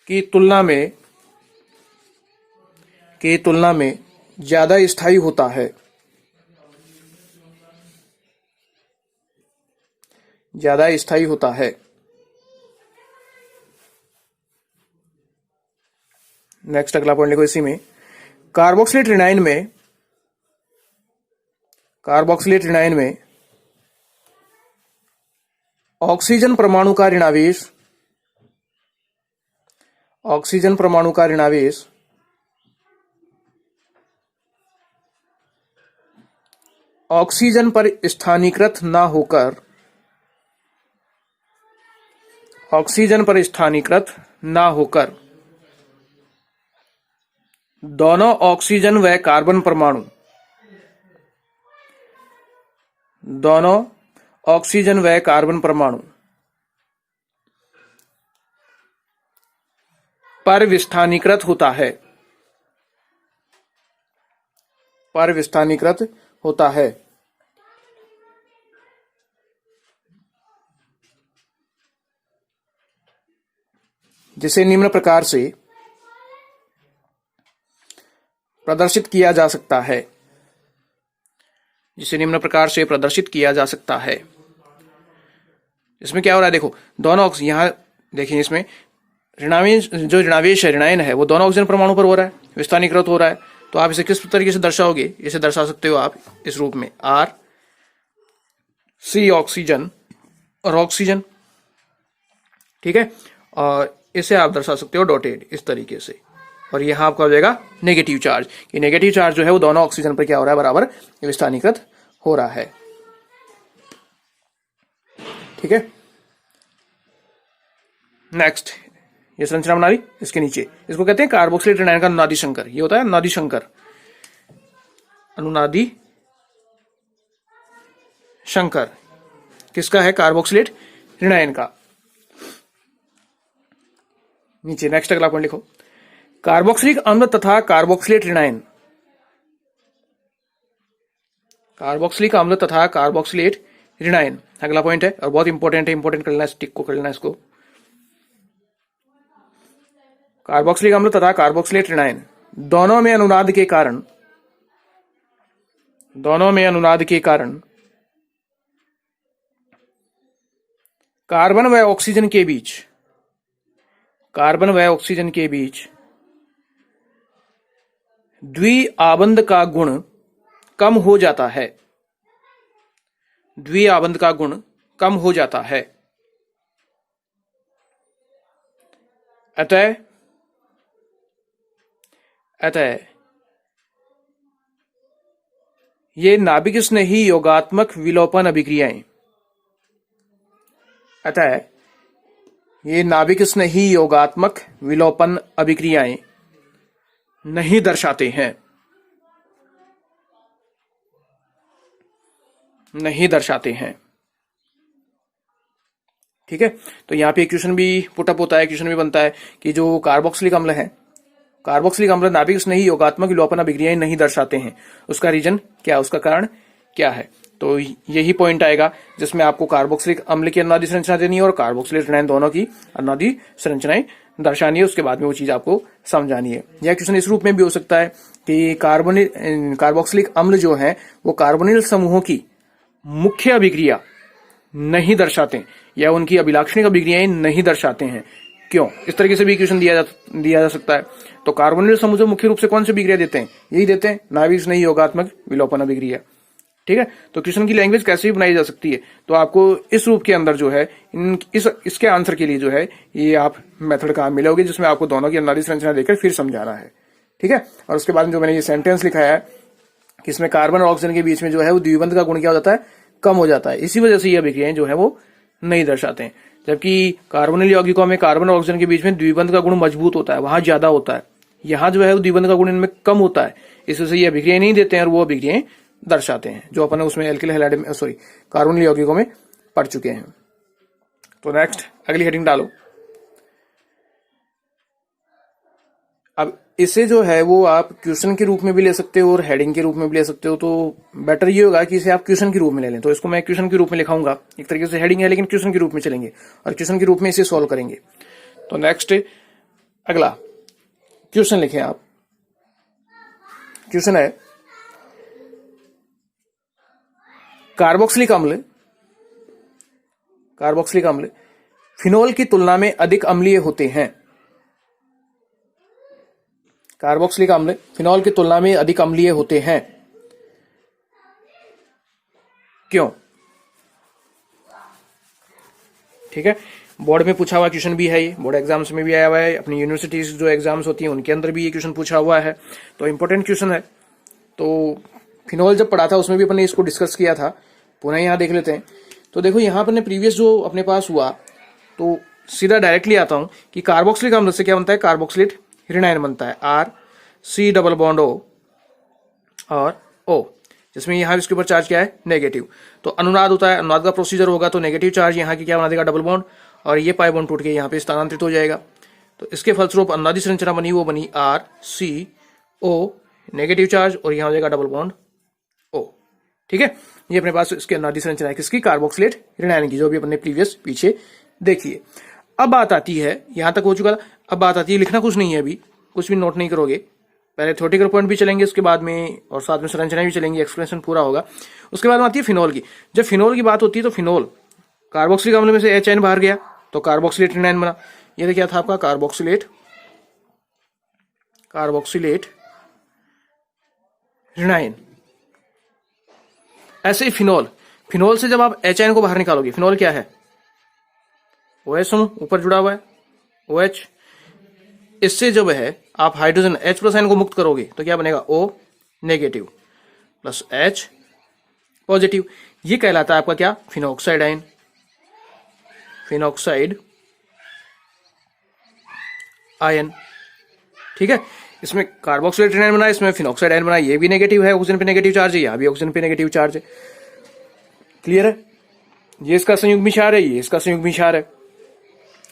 की तुलना में ज्यादा स्थायी होता है। नेक्स्ट अगला पॉइंट लिखो इसी में, कार्बोक्सिलेट ऋणायन में ऑक्सीजन परमाणु का ऋणावेश ऑक्सीजन पर स्थानीकृत ना होकर दोनों ऑक्सीजन व कार्बन परमाणु पर विस्थानीकृत होता है। जिसे निम्न प्रकार से प्रदर्शित किया जा सकता है। जिसे निम्न प्रकार से प्रदर्शित किया जा सकता है। इसमें क्या हो रहा है, देखो दोनों यहां देखिए, इसमें ऋणावेश जो ऋणावेश है, ऋणायन है, वो दोनों ऑक्सीजन परमाणु पर हो रहा है, विस्थानीकृत हो रहा है। तो आप इसे किस तरीके से दर्शाओगे, इसे दर्शा सकते हो आप इस रूप में, आर सी ऑक्सीजन और ऑक्सीजन, ठीक है। और इसे आप दर्शा सकते हो डॉटेड इस तरीके से। और यहां आपका हो जाएगा नेगेटिव चार्ज, कि नेगेटिव चार्ज जो है वो दोनों ऑक्सीजन पर क्या हो रहा है, बराबर विस्थानीकृत हो रहा है, ठीक है। नेक्स्ट, ये संरचना बना रही, इसके नीचे इसको कहते हैं कार्बोक्सिलेट ऋणायन का अनुनादी शंकर। ये होता है अनुनादी शंकर, अनुनादी शंकर किसका है, कार्बोक्सिलेट ऋणायन का। नीचे नेक्स्ट अगला पॉइंट लिखो, कार्बोक्सिलिक अम्ल तथा कार्बोक्सिलेट ऋणायन। कार्बोक्सिलिक अम्ल तथा कार्बोक्सिलेट ऋणायन अगला पॉइंट है, और बहुत इंपॉर्टेंट है, इंपॉर्टेंट कर लेना, स्टिक को कर लेना इसको। कार्बोक्सिलिक अम्ल तथा कार्बोक्सिलेट ऋणायन दोनों में अनुनाद के कारण, दोनों में अनुनाद के कारण कार्बन व ऑक्सीजन के बीच, कार्बन व ऑक्सीजन के बीच द्विआबंध का गुण कम हो जाता है। द्विआबंध का गुण कम हो जाता है। अतः ये नाभिक स्नेही योगात्मक विलोपन अभिक्रियाएं, अतः ये नाभिक स्नेही योगात्मक विलोपन अभिक्रियाएं नहीं दर्शाते हैं, नहीं दर्शाते हैं, ठीक है। तो यहां पे क्वेश्चन भी पुटअप होता है, क्वेश्चन भी बनता है कि जो कार्बोक्सिलिक अम्ल है, कार्बोक्सिलिक अम्ल नाभिक स्नेही योगात्मक विलोपन अभिक्रियाएं नहीं दर्शाते हैं, उसका रीजन क्या, उसका कारण क्या है। तो यही पॉइंट आएगा जिसमें आपको कार्बोक्सिलिक अम्ल की अनुनादी संरचना देनी है और कार्बोक्सिलेट ऋणायन दोनों की अनुनादी संरचनाएं दर्शानी है। उसके बाद में वो चीज आपको समझानी है। यह क्वेश्चन इस रूप में भी हो सकता है कि कार्बोक्सिलिक अम्ल जो है वो कार्बोनिल समूहों की मुख्य अभिक्रिया नहीं दर्शाते या उनकी अभिलाक्षणिक अभिक्रियाएं नहीं दर्शाते हैं। क्यों, इस तरीके से भी क्वेश्चन दिया जा सकता है। तो कार्बोनिल समूह जो मुख्य रूप से कौन सी अभिक्रिया देते हैं, यही देते हैं, नाभिक स्नेही योगात्मक विलोपन अभिक्रिया, ठीक है। तो क्वेश्चन की लैंग्वेज कैसे भी बनाई जा सकती है, तो आपको इस रूप के अंदर जो है इसके आंसर के लिए जो है ये आप मेथड काम मिलोगे, जिसमें आपको दोनों की अनुनादी संरचना देकर फिर समझाना है, ठीक है। और उसके बाद में जो मैंने ये सेंटेंस लिखा है कि इसमें कार्बन और ऑक्सीजन के बीच में जो है वो द्विबंध का गुण क्या हो जाता है, कम हो जाता है। इसी वजह से ये अभिक्रियाएं जो है वो नहीं दर्शाते हैं। जबकि कार्बोनिल यौगिकों में कार्बन और ऑक्सीजन के बीच में द्विबंध का गुण मजबूत होता है, वहां ज्यादा होता है, यहाँ जो है वो द्विबंध का गुण इनमें कम होता है, इस वजह से ये अभिक्रियाएं नहीं देते हैं और वो अभिक्रियाएं दर्शाते हैं, जो अपन उसमें एल्किल हैलाइड में कार्बोनिल यौगिकों में पढ़ चुके हैं। तो नेक्स्ट अगली हेडिंग डालो। अब इसे जो है वो आप क्वेश्चन के रूप में भी ले सकते हो और हेडिंग के रूप में भी ले सकते हो। तो बेटर ये होगा कि इसे आप क्वेश्चन के रूप में ले लें। तो इसको मैं क्वेश्चन के रूप में लिखाऊंगा, एक तरीके से हेडिंग है लेकिन क्वेश्चन के रूप में चलेंगे और क्वेश्चन के रूप में इसे सॉल्व करेंगे। तो नेक्स्ट अगला क्वेश्चन लिखें आप। क्वेश्चन है, कार्बोक्सिलिक अम्ल फिनोल की तुलना में अधिक अम्लीय होते हैं। कार्बोक्सिलिक अम्ल फिनोल की तुलना में अधिक अम्लीय होते हैं, क्यों? ठीक है, बोर्ड में पूछा हुआ क्वेश्चन भी है, ये बोर्ड एग्जाम्स में भी आया हुआ है, अपनी यूनिवर्सिटीज जो एग्जाम्स होती हैं उनके अंदर भी ये क्वेश्चन पूछा हुआ है, तो इंपॉर्टेंट क्वेश्चन है। तो फिनोल जब पढ़ा था उसमें भी अपन ने इसको डिस्कस किया था, पुनः यहां देख लेते हैं। तो देखो यहां पर प्रीवियस जो अपने पास हुआ, तो सीधा डायरेक्टली आता हूं कि कार्बोक्सिलिक अम्ल से क्या बनता है, कार्बोक्सिलेट ऋणायन बनता है, R C double bond O और ओ, जिसमें यहां इसके ऊपर चार्ज क्या है, नेगेटिव। तो अनुनाद होता है, अनुनाद का प्रोसीजर होगा तो नेगेटिव चार्ज यहाँ की क्या बना देगा, डबल बॉन्ड, और ये पाई बॉन्ड टूट के यहाँ पे स्थानांतरित हो जाएगा। तो इसके फलस्वरूप अनुनादी संरचना बनी, वो बनी आर सी ओ, नेगेटिव चार्ज, और यहाँ हो जाएगा डबल बॉन्ड ओ। ठीक है, ये अपने पास इसकी अनादि संरचना है किसकी, कार्बोक्सिलेट ऋणायन की, जो भी अपने प्रीवियस पीछे देखिए। अब बात आती है, यहां तक हो चुका था, अब बात आती है, लिखना कुछ नहीं है अभी, कुछ भी नोट नहीं करोगे, पहले थ्योरेटिकल पॉइंट भी चलेंगे उसके बाद में, और साथ में संरचनाएं भी चलेंगी, एक्सप्लेनेशन पूरा होगा। उसके बाद आती है फिनोल की। जब फिनोल की बात होती है तो फिनोल कार्बोक्सिलिक अम्ल में से HN बाहर गया तो कार्बोक्सिलेट ऋणायन बना। ये क्या था आपका, कार्बोक्सिलेट ऋणायन। ऐसे ही फिनोल, फिनोल से जब आप HN को बाहर निकालोगे, फिनोल क्या है, OH समूह ऊपर जुड़ा हुआ है, OH, इससे जब है आप हाइड्रोजन H+N को मुक्त करोगे तो क्या बनेगा, O negative plus H positive. ये कहलाता है आपका क्या, फिनोक्साइड आयन, फिनोक्साइड आयन। ठीक है, इसमें कार्बोक्सिलेट ऋणायन बना, इसमें फिनोक्साइड आयन बना, ये भी नेगेटिव है, ऑक्सीजन पे नेगेटिव चार्ज है, यहां भी ऑक्सीजन पे नेगेटिव चार्ज है। क्लियर है, ये इसका संयुग्मी क्षार है, ये इसका संयुग्मी क्षार है,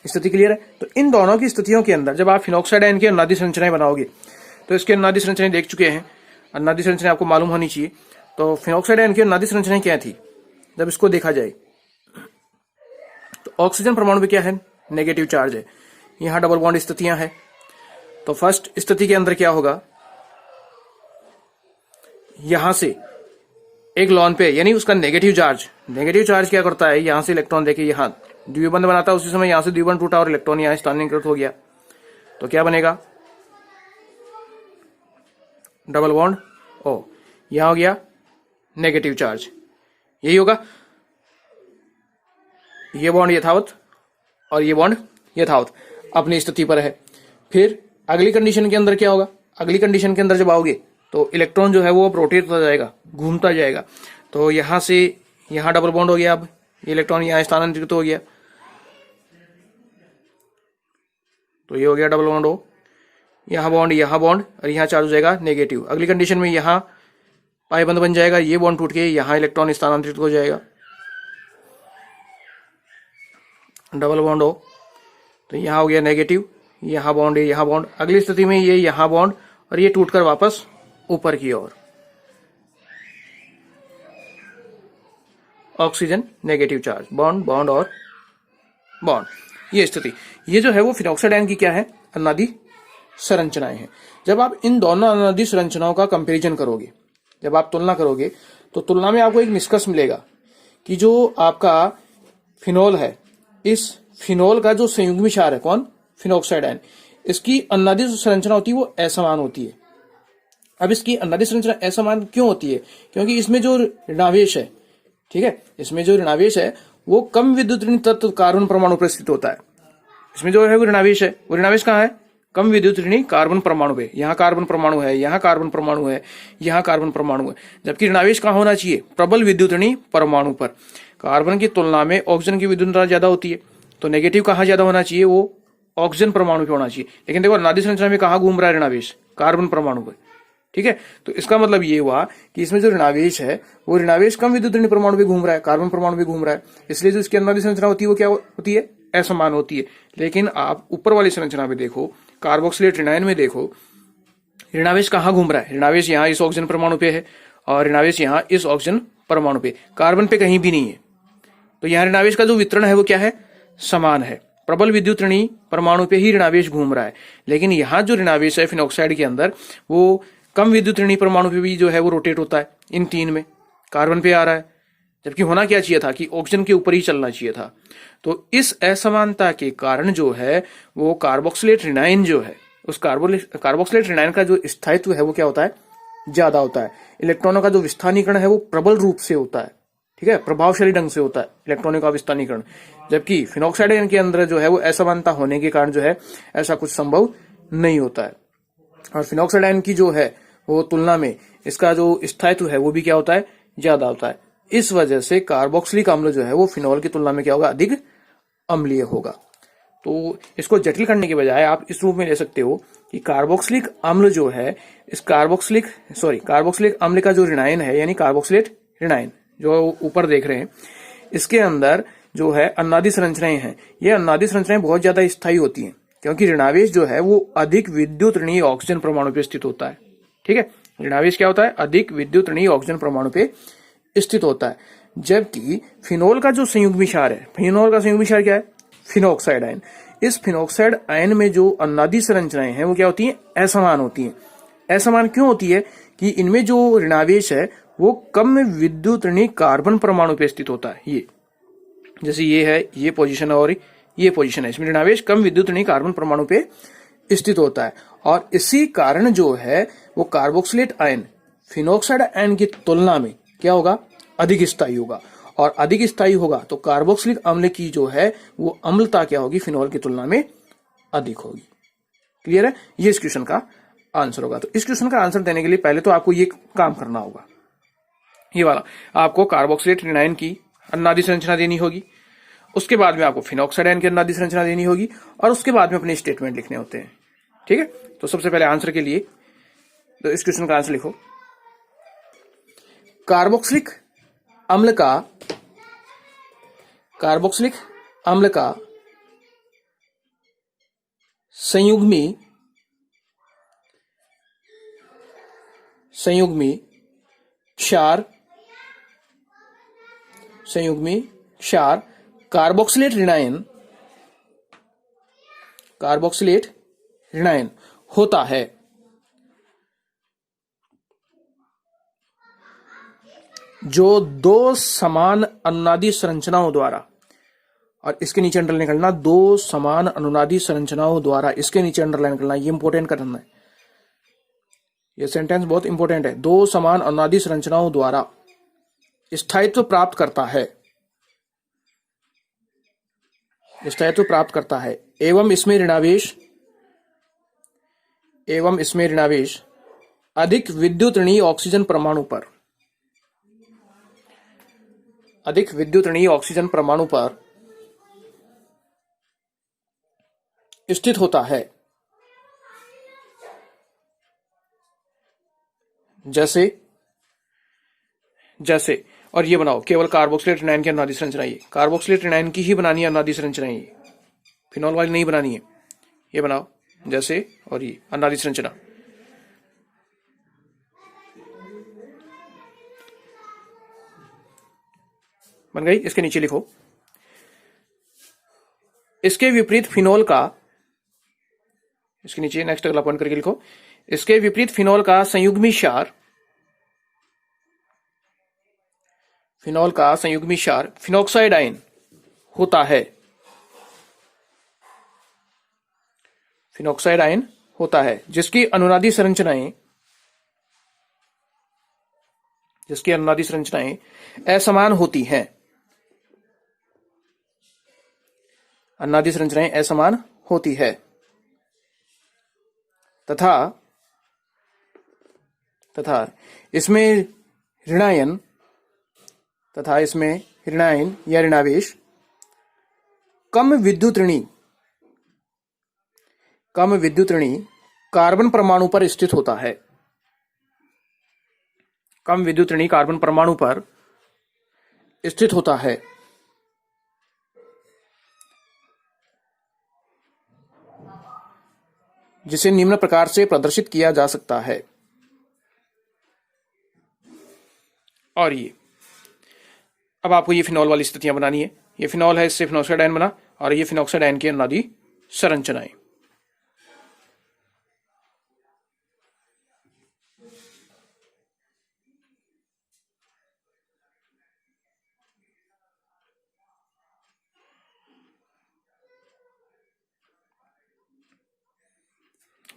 स्थिति क्लियर है। तो इन दोनों की स्थितियों के अंदर जब आप फिनोक्साइड आयन की अनादि संरचनाएं बनाओगे, तो इसकी अनादि संरचनाएं देख चुके हैं, अनादि संरचना आपको मालूम होनी चाहिए। तो फिनोक्साइड आयन की अनादि संरचनाएं क्या थी, जब इसको देखा जाए तो ऑक्सीजन परमाणु पे क्या है, नेगेटिव चार्ज है, यहां डबल बॉन्ड स्थितियां है। तो फर्स्ट स्थिति के अंदर क्या होगा, यहां से एक लॉन पे, यानी उसका नेगेटिव चार्ज क्या करता है, यहां से इलेक्ट्रॉन देके यहां द्विबंध बनाता है, उसी समय यहां से द्विबंध टूटा और इलेक्ट्रॉन यहां स्थानांतरित हो गया, तो क्या बनेगा, डबल बॉन्ड O, यहां हो गया नेगेटिव चार्ज, यही होगा, ये बॉन्ड यथावत और ये बॉन्ड यथावत अपनी स्थिति पर है। फिर अगली कंडीशन के अंदर क्या होगा, अगली कंडीशन के अंदर जब आओगे तो इलेक्ट्रॉन जो है वो रोटेट होता जाएगा, घूमता जाएगा, तो यहां से यहां डबल बॉन्ड हो गया, अब ये इलेक्ट्रॉन यहां स्थानांतरित हो गया, तो ये हो गया डबल बॉन्ड O, यहां बॉन्ड और यहां चार्ज हो जाएगा नेगेटिव। अगली कंडीशन में यहां पाइबंद बन जाएगा, ये बॉन्ड टूट के यहां इलेक्ट्रॉन स्थानांतरित हो जाएगा, डबल बॉन्ड O, तो यहां हो गया नेगेटिव, यहां बॉन्ड। अगली स्थिति में ये यहां बॉन्ड और ये टूटकर वापस ऊपर की ओर, ऑक्सीजन नेगेटिव चार्ज, बॉन्ड और बॉन्ड, ये स्थिति। ये जो है वो फिनोक्साइड आयन की क्या है, अनादि संरचनाएं हैं। जब आप इन दोनों अनादि संरचनाओं का कंपैरिजन करोगे, जब आप तुलना करोगे, तो तुलना में आपको एक निष्कर्ष मिलेगा कि जो आपका फिनोल है, इस फिनोल का जो संयुग्मी क्षार है, कौन, फिनोक्साइड आयन, इसकी अनादि संरचना होती है वो असमान होती है। अब इसकी अनादि संरचना असमान क्यों होती है, क्योंकि इसमें जो ऋणावेश है, ठीक है, इसमें जो ऋणावेश है वो कम विद्युत ऋण तत्व कार्बन परमाणु पर स्थित होता है। इसमें जो है वो ऋणावेश है, वो ऋणावेश कहाँ है, कम विद्युत ऋणी कार्बन परमाणु पे, यहाँ कार्बन परमाणु है, यहाँ कार्बन परमाणु है, यहाँ कार्बन परमाणु है, जबकि ऋणावेश कहाँ होना चाहिए, प्रबल विद्युत ऋणी परमाणु पर। कार्बन की तुलना में ऑक्सीजन की विद्युतता ज्यादा होती है, तो नेगेटिव कहाँ ज्यादा होना चाहिए, वो ऑक्सीजन परमाणु पे होना चाहिए। लेकिन देखो अनादि संरचना में कहाँ घूम रहा है ऋणावेश, कार्बन परमाणु पर, ठीक है। तो इसका मतलब ये हुआ कि इसमें जो ऋणावेश है वो ऋणावेश कम विद्युत ऋणी परमाणु पे घूम रहा है, कार्बन परमाणु पे घूम रहा है, इसलिए जो इसकी अनादि संरचना होती है वो क्या होती है, असमान होती है। लेकिन आप ऊपर वाली संरचना में देखो, कार्बोक्सिलेट ऋणायन में देखो, ऋणावेश कहाँ घूम रहा है, ऋणावेश यहाँ इस ऑक्सीजन परमाणु पे है और ऋणावेश यहाँ इस ऑक्सीजन परमाणु पे, कार्बन पे कहीं भी नहीं है। तो यहाँ ऋणावेश का जो वितरण है वो क्या है, समान है, प्रबल विद्युत ऋणी परमाणु पे ही ऋणावेश घूम रहा है। लेकिन यहाँ जो ऋणावेश है फिनोक्साइड के अंदर, वो कम विद्युत ऋणी परमाणु पे भी जो है वो रोटेट होता है, इन तीन में कार्बन पे आ रहा है, जबकि होना क्या चाहिए था कि ऑक्सीजन के ऊपर ही चलना चाहिए था। तो इस असमानता के कारण जो है वो कार्बोक्सिलेट ऋणायन जो है, उस कार्बोक्सिलेट ऋणायन का जो स्थायित्व है वो क्या होता है, ज्यादा होता है। इलेक्ट्रॉनों का जो विस्थानीकरण है वो प्रबल रूप से होता है, ठीक है, प्रभावशाली ढंग से होता है इलेक्ट्रॉनों का विस्थानीकरण, जबकि फिनोक्साइड आयन के अंदर जो है वो असमानता होने के कारण जो है ऐसा कुछ संभव नहीं होता है। और फिनोक्साइड आयन की जो है वो तुलना में इसका जो स्थायित्व है वो भी क्या होता है, ज्यादा होता है। इस वजह से कार्बोक्सिलिक अम्ल जो है वो फिनोल की तुलना में क्या होगा, अधिक अम्लीय होगा। तो इसको जटिल करने के बजाय आप इस रूप में ले सकते हो कि कार्बोक्सिलिक अम्ल जो है, इस कार्बोक्सिलिक अम्ल का जो ऋणायन है, यानी कार्बोक्सिलेट ऋणायन जो ऊपर देख रहे हैं, इसके अंदर जो है अनादि संरचनाएं हैं, ये अनादि संरचनाएं बहुत ज्यादा स्थायी होती हैं, क्योंकि ऋणावेश जो है वो अधिक विद्युत ऋणीय ऑक्सीजन परमाणु पे स्थित होता है, ठीक है। ऋणावेश क्या होता है, अधिक विद्युत ऋणीय ऑक्सीजन परमाणु पे स्थित होता है, जबकि फिनोल का जो संयुग्मी क्षार है, फिनोल का संयुग्मी क्षार क्या है, फिनोक्साइड आयन। इस फिनोक्साइड आयन में जो अनुनादी संरचनाएं हैं वो क्या होती हैं, असमान होती हैं। असमान क्यों होती है कि इनमें जो ऋणावेश है वो कम विद्युत ऋणी कार्बन परमाणु पे स्थित होता है। ये जैसे ये है, ये पोजीशन और ये पोजीशन है, इसमें ऋणावेश कम विद्युत ऋणी कार्बन परमाणु पे स्थित होता है, और इसी कारण जो है वो कार्बोक्सिलेट आयन फिनोक्साइड आयन की तुलना में क्या होगा, अधिक स्थायी होगा। और अधिक स्थायी होगा तो कार्बोक्सिलिक अम्ल की जो है वो अम्लता क्या होगी, फिनोल की तुलना में अधिक होगी। क्लियर है, ये इस क्वेश्चन का आंसर होगा। तो इस क्वेश्चन का आंसर देने के लिए पहले तो आपको ये काम करना होगा, ये वाला, आपको कार्बोक्सिलेट ऋणायन की अनुनादी संरचना देनी होगी, उसके बाद में आपको फिनोक्साइड आयन की अनुनादी संरचना देनी होगी, और उसके बाद में अपने स्टेटमेंट लिखने होते हैं। ठीक है, तो सबसे पहले आंसर के लिए तो इस क्वेश्चन का आंसर लिखो, कार्बोक्सिलिक अम्ल का संयुग्मी क्षार कार्बोक्सिलेट ऋणायन होता है जो दो समान अनुनादी संरचनाओं द्वारा, और इसके नीचे अंडरलाइन करना, दो समान अनुनादी संरचनाओं द्वारा, इसके नीचे अंडरलाइन करना, ये इंपॉर्टेंट करना है, ये सेंटेंस बहुत इंपॉर्टेंट है। दो समान अनुनादी संरचनाओं द्वारा स्थायित्व प्राप्त करता है एवं इसमें ऋणावेश अधिक विद्युत ऋणी ऑक्सीजन परमाणु पर स्थित होता है, जैसे और ये बनाओ, केवल कार्बोक्सिलेट ऋणायन की अनुनादी संरचना, ये कार्बोक्सिलेट ऋणायन की ही बनानी है अनुनादी संरचना, ये फिनोल वाली नहीं बनानी है। ये बनाओ जैसे, और ये अनुनादी संरचना, बन गई। इसके नीचे लिखो, इसके विपरीत फिनोल का, इसके नीचे नेक्स्ट अगला पॉइंट करके लिखो, इसके विपरीत फिनोल का संयुग्मी क्षार फिनोक्साइड आयन होता है, जिसकी अनुनादी संरचनाएं असमान होती हैं, अनुनादी संरचनाएं असमान होती है, तथा इसमें ऋणायन या ऋणावेश कम विद्युत ऋणी कार्बन परमाणु पर स्थित होता है, कम विद्युत ऋणी कार्बन परमाणु पर स्थित होता है, जिसे निम्न प्रकार से प्रदर्शित किया जा सकता है। और ये अब आपको ये फिनोल वाली स्थितियां बनानी है, ये फिनोल है, इससे फिनोक्साइड आयन बना, और ये फिनोक्साइड आयन की अनुनादी संरचनाएं।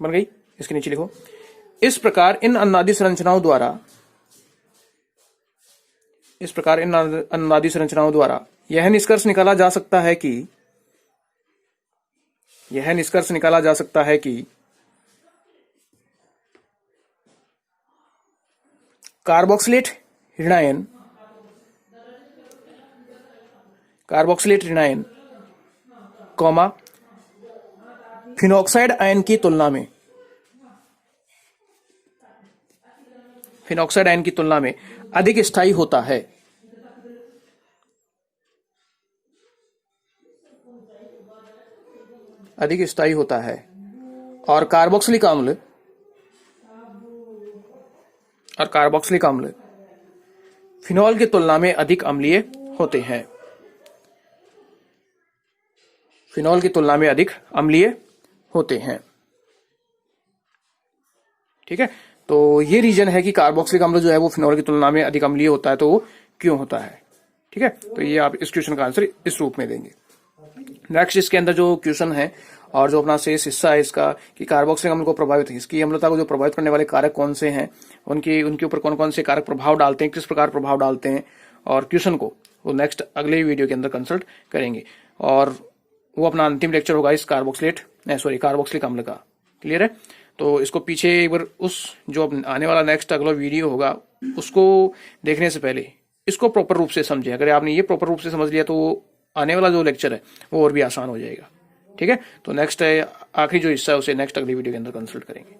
बन गई। इसके नीचे लिखो, इस प्रकार इन अनुनादी संरचनाओं द्वारा यह निष्कर्ष निकाला जा सकता है कि कार्बोक्सिलेट ऋणायन फिनोक्साइड आयन की तुलना में अधिक स्थायी होता है, और कार्बोक्सिलिक अम्ल फिनॉल की तुलना में अधिक अम्लीय होते हैं। फिनॉल की तुलना में अधिक अम्लीय होते हैं। ठीक है, तो ये रीजन है कि कार्बोक्सिलिक अम्ल जो है वो फिनॉल की तुलना में अधिक अम्लीय होता है, तो वो क्यों होता है। ठीक है, तो ये आप इस क्वेश्चन का आंसर इस रूप में देंगे। नेक्स्ट इसके अंदर जो क्वेश्चन है और जो अपना शेष हिस्सा है इसका कि कार्बोक्सिलिक अम्ल को प्रभावित, इसकी अम्लता को जो प्रभावित करने वाले कारक कौन से हैं, उनके ऊपर कौन कौन से कारक प्रभाव डालते हैं, किस प्रकार प्रभाव डालते हैं, और क्वेश्चन को वो नेक्स्ट अगले वीडियो के अंदर कंसल्ट करेंगे। और वो अपना अंतिम लेक्चर होगा इस कार्बोक्सिलिक अम्ल का। क्लियर है, तो इसको पीछे एक बार उस जो आने वाला नेक्स्ट अगला वीडियो होगा उसको देखने से पहले इसको प्रॉपर रूप से समझे। अगर आपने ये प्रॉपर रूप से समझ लिया तो आने वाला जो लेक्चर है वो और भी आसान हो जाएगा। ठीक है, तो नेक्स्ट है आखिरी जो हिस्सा है उसे नेक्स्ट अगली वीडियो के अंदर कंसल्ट करेंगे।